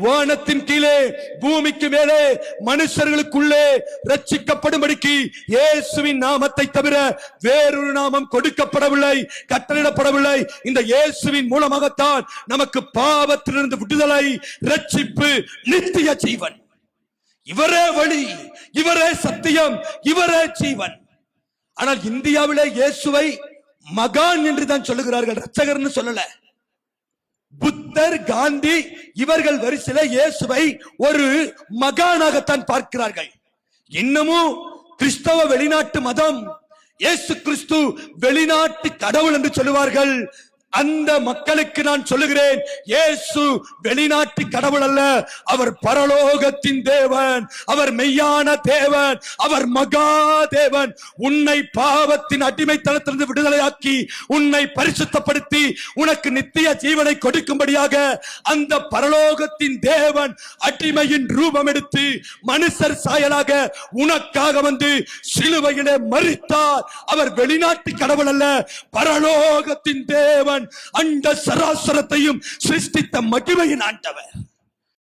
வானத்தின் கீழே பூமிக்கு மேலே மனுஷர்களுக்குள்ளே ரட்சிக்கப்படும்படிக்கு இயேசுவின் நாமத்தை தவிர வேறொரு நாமம் கொடுக்கப்படவில்லை, கட்டளையிடப்படவில்லை. இந்த இயேசுவின் மூலமாகத்தான் நமக்கு பாவத்திலிருந்து விடுதலை, ரட்சிப்பு, நித்திய ஜீவன். இவரே வழி, இவரே சத்தியம், இவரே ஜீவன். ஆனால் இந்தியாவிலே இயேசுவை மகான் என்று தான் சொல்லுகிறார்கள், ரட்சகர்னு சொல்லல. புத்தர், காந்தி இவர்கள் வரிசையில இயேசுவை ஒரு மகானாகத்தான் பார்க்கிறார்கள். இன்னமும் கிறிஸ்தவ வெளிநாட்டு மதம் இயேசு கிறிஸ்து வெளிநாட்டு கடவுள் என்று சொல்லுவார்கள். அந்த மக்களுக்கு நான் சொல்லுகிறேன், இயேசு வெளிநாட்டு கடவுள் அல்ல, அவர் பரலோகத்தின் தேவன், அவர் மெய்யான தேவன், அவர் மகா தேவன். உன்னை பாவத்தின் அடிமைத்தனத்திலிருந்து விடுதலையாக்கி உன்னை பரிசுத்தப்படுத்தி உனக்கு நித்திய ஜீவனை கொடுக்கும்படியாக அந்த பரலோகத்தின் தேவன் அடிமையின் ரூபம் எடுத்து மனுஷர் சாயலாக உனக்காக வந்து சிலுவையிலே மரித்தார். அவர் வெளிநாட்டு கடவுள் அல்ல, பரலோகத்தின் தேவன், அண்ட சராசரத்தையும் சிருஷ்டித்த மகிமையின் ஆண்டவர்.